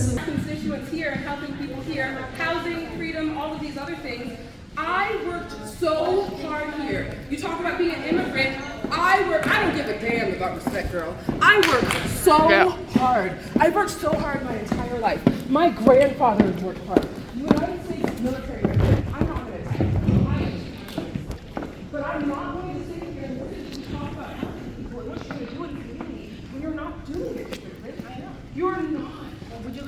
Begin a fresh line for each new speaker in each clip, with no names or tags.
constituents here and helping people here, housing, freedom, all of these other things. I worked so hard here. You talk about being an immigrant. I don't give a damn about respect, girl. I worked so hard. I worked so hard my entire life. My grandfather has worked hard. The United States military, I'm not going to say but I'm not going to sit here and listen to you talk about helping people and what you're going to do in the community when you're not doing it. I know. You're not. Would you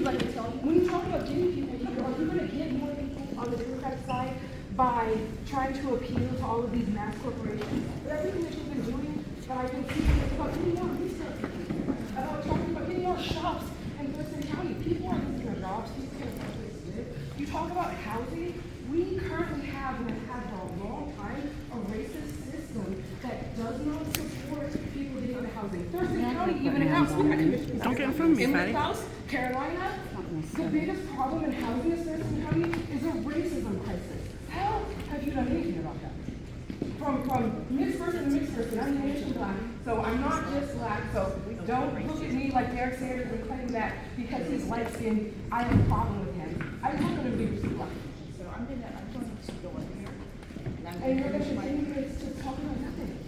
let me tell you? When you talk about getting people here, are you going to get more people on the Democratic side by trying to appeal to all of these mass corporations? But everything that you've been doing, that I've been seeing, is about getting out research, about talking about getting out shops in Thurston County. People are losing their jobs. People can't afford to live. You talk about housing. We currently have, and have had for a long time, a racist system that does not support people getting into housing. Thurston County, even in house, we had commissioners.
Don't get in front of me, Patty.
South Carolina, the biggest problem in housing in Thurston County is a racism crisis. How have you done anything about that? From mixed person to mixed person, I'm Asian black, so I'm not just black, so don't look at me like Derek Sanders and claim that because he's light skinned, I have a problem with him. I look at him because he's black. So I'm going to go in here. And you're going to continue to talk about nothing.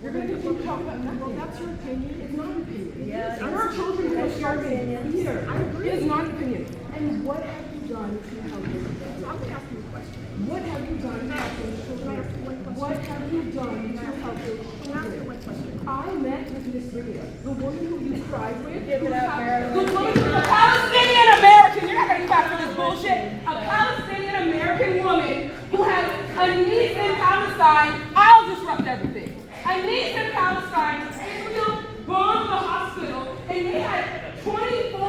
You're going to continue to talk about nothing. Well, that's your opinion. It's not an opinion. Yeah, your children are starving here. I agree. It is not an opinion. And what have you done to help your children? I'm going to ask you a question. What have you done to help your children? What have you done to help your children? I met with Miss Lydia, the woman who you cried with. Give it up, Marilyn. The woman, a Palestinian American. You're not going to back for this bullshit. A Palestinian American woman who has a niece in Palestine. I'll disrupt everything. A niece in Palestine. Israel bombed the hospital, and they had 24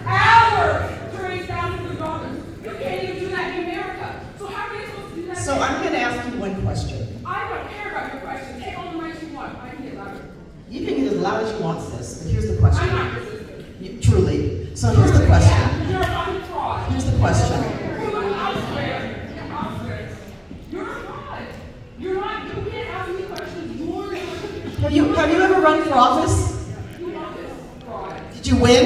hours to raise thousands of dollars. You can't even do that in America. So how are you supposed to do that?
So I'm going to ask you one question.
I don't care about your question. Take all the mics you want. I can get louder.
You can get as loud as you want, sis, but here's the question.
I'm not resisting.
Truly. So here's the question.
You're a fucking fraud.
Here's the question.
I'll swear. You're a fraud. You're not. You can't ask me questions.
Have you ever run for office? Did you win?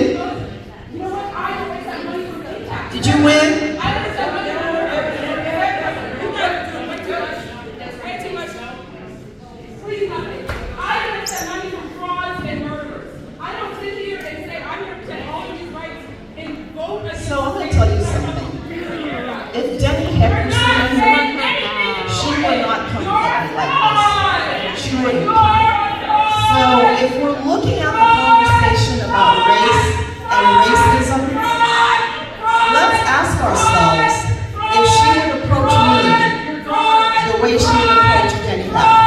You know what? I don't accept money from PayPal.
Did you win?
I don't accept money from That's way too much. Please, nothing. I don't accept money from frauds and murderers. I don't sit here and say I'm going to protect all of these rights and vote against.
So I'm going to tell you something. If Debbie Hecker she would not come at me like this. She wouldn't. So if we're looking at the conversation about race and racism, let's ask ourselves if she would approach me the way she would approach Jenny Hecker.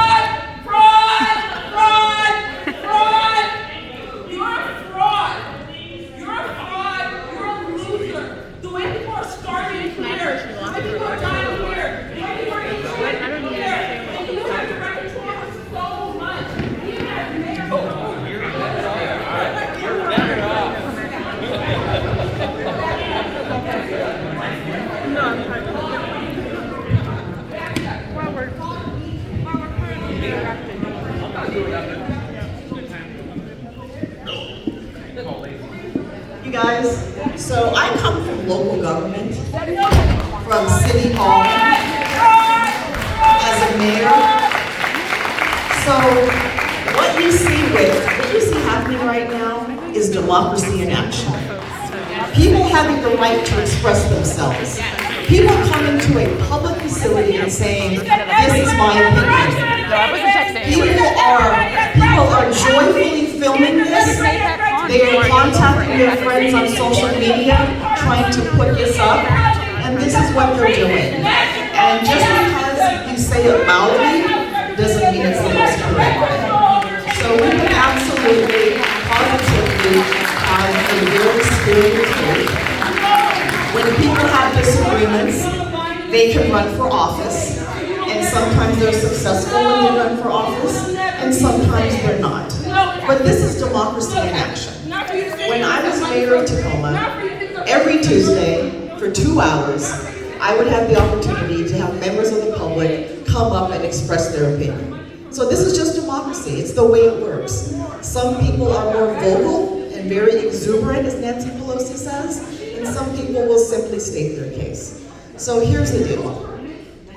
You guys, so I come from local government, from City Hall, as a mayor. So what you see happening right now is democracy in action. People having the right to express themselves. People coming to a public facility and saying, this is my opinion. People are joyfully filming this. They are contacting their friends on social media, trying to put this up, and this is what they're doing. And just because you say it loudly, doesn't mean it's the most correct. So we can absolutely, positively have a very spirited debate. When people have disagreements, they can run for office, and sometimes they're successful when they run for office, and sometimes they're not. But this is democracy in action. When I was mayor of Tacoma, every Tuesday for 2 hours, I would have the opportunity to have members of the public come up and express their opinion. So this is just democracy. It's the way it works. Some people are more vocal and very exuberant, as Nancy Pelosi says, and some people will simply state their case. So here's the deal.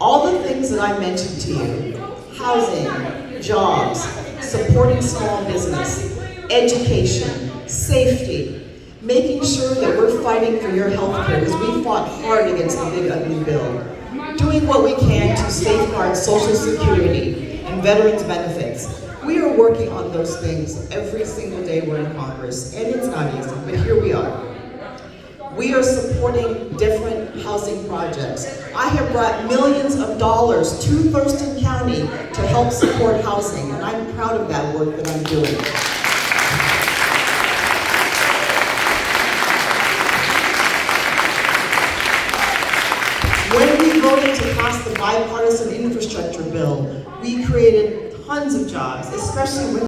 All the things that I mentioned to you, housing, jobs, supporting small business, education, safety, making sure that we're fighting for your health care, because we fought hard against the big ugly bill, doing what we can to safeguard Social Security and veterans benefits. We are working on those things every single day we're in Congress, and it's not easy, but here we are. We are supporting different housing projects. I have brought millions of dollars to Thurston County to help support housing, and I'm proud of that work that I'm doing. When we voted to pass the bipartisan infrastructure bill, we created tons of jobs, especially with